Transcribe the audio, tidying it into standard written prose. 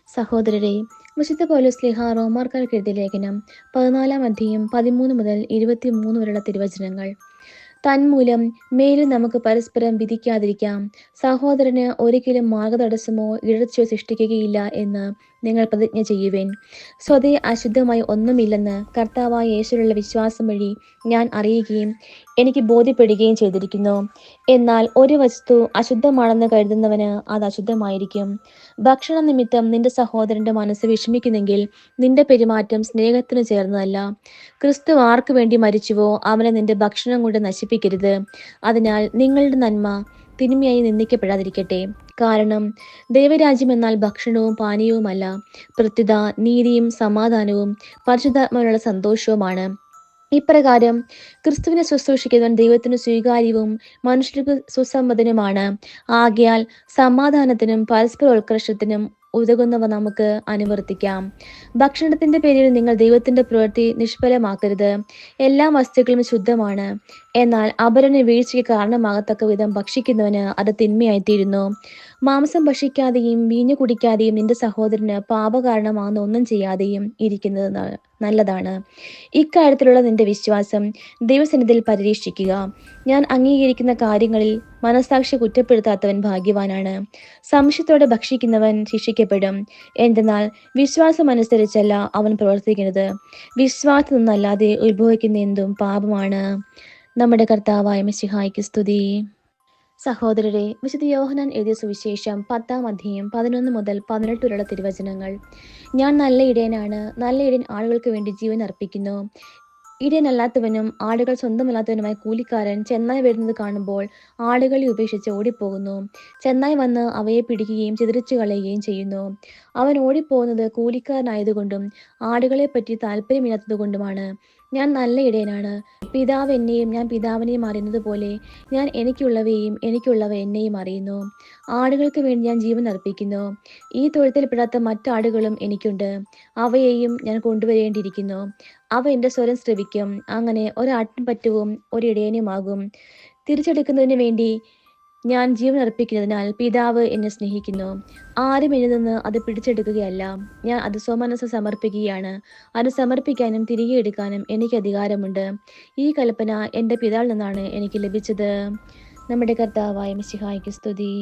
സഹോദരരെ, വിശുദ്ധ പൗലോസ്ലീഹ റോമാക്കാർക്ക് എഴുതിയ ലേഖനം 14 അധ്യായം 13 മുതൽ 23 വരെയുള്ള തിരുവചനങ്ങൾ. തന്മൂലം മേലിൽ നമുക്ക് പരസ്പരം വിധിക്കാതിരിക്കാം. സഹോദരന് ഒരിക്കലും മാർഗതടസ്സമോ ഇടർച്ചയോ സൃഷ്ടിക്കുകയില്ല എന്ന് നിങ്ങൾ പ്രതിജ്ഞ ചെയ്യുവേൻ. സ്വതേ അശുദ്ധമായി ഒന്നുമില്ലെന്ന് കർത്താവായ യേശുവിലുള്ള വിശ്വാസം വഴി ഞാൻ അറിയുകയും എനിക്ക് ബോധ്യപ്പെടുകയും ചെയ്തിരിക്കുന്നു. എന്നാൽ ഒരു വസ്തു അശുദ്ധമാണെന്ന് കരുതുന്നവന് അത് അശുദ്ധമായിരിക്കും. ഭക്ഷണ നിമിത്തം നിന്റെ സഹോദരന്റെ മനസ്സ് വിഷമിക്കുന്നെങ്കിൽ നിന്റെ പെരുമാറ്റം സ്നേഹത്തിന് ചേർന്നതല്ല. ക്രിസ്തു ആർക്കു വേണ്ടി മരിച്ചുവോ അവനെ നിന്റെ ഭക്ഷണം കൊണ്ട് നശിപ്പിക്കരുത്. അതിനാൽ നിങ്ങളുടെ നന്മ തിന്മയായി നിന്ദിക്കപ്പെടാതിരിക്കട്ടെ. കാരണം ദൈവരാജ്യം എന്നാൽ ഭക്ഷണവും പാനീയവുമല്ല, പ്രത്യുത നീതിയും സമാധാനവും പരിശുദ്ധാത്മാവിനുള്ള സന്തോഷവുമാണ്. ഇപ്രകാരം ക്രിസ്തുവിനെ ശുശ്രൂഷിക്കുന്നവൻ ദൈവത്തിന് സ്വീകാര്യവും മനുഷ്യർക്ക് സുസമ്മതനുമാണ്. ആകയാൽ സമാധാനത്തിനും പരസ്പര ഉത്കർഷത്തിനും ഉതകുന്നവ നമുക്ക് അനുവർത്തിക്കാം. ഭക്ഷണത്തിന്റെ പേരിൽ നിങ്ങൾ ദൈവത്തിന്റെ പ്രവൃത്തി നിഷ്ഫലമാക്കരുത്. എല്ലാ വസ്തുക്കളും ശുദ്ധമാണ്. എന്നാൽ അപരന് വീഴ്ചയ്ക്ക് കാരണമാകത്തക്ക വിധം ഭക്ഷിക്കുന്നവന് അത് തിന്മയായിത്തീരുന്നു. മാംസം ഭക്ഷിക്കാതെയും വീഞ്ഞു കുടിക്കാതെയും നിന്റെ സഹോദരന് പാപകാരണമാകുന്ന ഒന്നും ചെയ്യാതെയും ഇരിക്കുന്നത് നല്ലതാണ്. ഇക്കാര്യത്തിലുള്ള നിന്റെ വിശ്വാസം ദൈവസന്നിധിയിൽ പരീക്ഷിക്കുക. ഞാൻ അംഗീകരിക്കുന്ന കാര്യങ്ങളിൽ മനസാക്ഷി കുറ്റപ്പെടുത്താത്തവൻ ഭാഗ്യവാനാണ്. സംശയത്തോടെ ഭക്ഷിക്കുന്നവൻ ശിക്ഷിക്കപ്പെടും. എന്തെന്നാൽ വിശ്വാസമനുസരിച്ചല്ല അവൻ പ്രവർത്തിക്കുന്നത്. വിശ്വാസത്തിൽ നിന്നല്ലാതെ ഉത്ഭവിക്കുന്ന എന്തും പാപമാണ്. നമ്മുടെ കർത്താവായ മിശിഹായ്ക്ക് സ്തുതി. സഹോദരരെ, വിശുദ്ധ യോഹന്നാൻ എഴുതിയ സുവിശേഷം 10 അധ്യായം 11 മുതൽ 18 വരെയുള്ള തിരുവചനങ്ങൾ. ഞാൻ നല്ല ഇടയനാണ്. നല്ല ഇടയൻ ആളുകൾക്ക് വേണ്ടി ജീവൻ അർപ്പിക്കുന്നു. ഇടയനല്ലാത്തവനും ആടുകൾ സ്വന്തമല്ലാത്തവനുമായ കൂലിക്കാരൻ ചെന്നായ് വരുന്നത് കാണുമ്പോൾ ആടുകളെ ഉപേക്ഷിച്ച് ഓടിപ്പോകുന്നു. ചെന്നായ് വന്ന് അവയെ പിടിക്കുകയും ചിതറിച്ചു കളയുകയും ചെയ്യുന്നു. അവൻ ഓടിപ്പോകുന്നത് കൂലിക്കാരനായതുകൊണ്ടും ആടുകളെപ്പറ്റി താല്പര്യമില്ലാത്തതുകൊണ്ടുമാണ്. ഞാൻ നല്ല ഇടയനാണ്. പിതാവ് എന്നെയും ഞാൻ പിതാവിനെയും അറിയുന്നത് പോലെ ഞാൻ എനിക്കുള്ളവയെയും എനിക്കുള്ളവ എന്നെയും അറിയുന്നു. ആടുകൾക്ക് വേണ്ടി ഞാൻ ജീവൻ അർപ്പിക്കുന്നു. ഈ തൊഴുത്തിൽപ്പെടാത്ത മറ്റാടുകളും എനിക്കുണ്ട്. അവയെയും ഞാൻ കൊണ്ടുവരേണ്ടിയിരിക്കുന്നു. അവ എൻ്റെ സ്വരം ശ്രവിക്കും. അങ്ങനെ ഒരാട്ടിൻപറ്റവും ഒരിടയനുമാകും. തിരിച്ചെടുക്കുന്നതിന് വേണ്ടി ഞാൻ ജീവൻ അർപ്പിക്കുന്നതിനാൽ പിതാവ് എന്നെ സ്നേഹിക്കുന്നു. ആരും എന്നിൽ നിന്ന് അത് പിടിച്ചെടുക്കുകയല്ല. ഞാൻ അത് സ്വമനസ്സ് സമർപ്പിക്കുകയാണ്. അത് സമർപ്പിക്കാനും തിരികെ എടുക്കാനും എനിക്ക് അധികാരമുണ്ട്. ഈ കൽപ്പന എൻ്റെ പിതാവിൽ നിന്നാണ് എനിക്ക് ലഭിച്ചത്. നമ്മുടെ കർത്താവായ മിശിഹായ്ക്ക് സ്തുതി.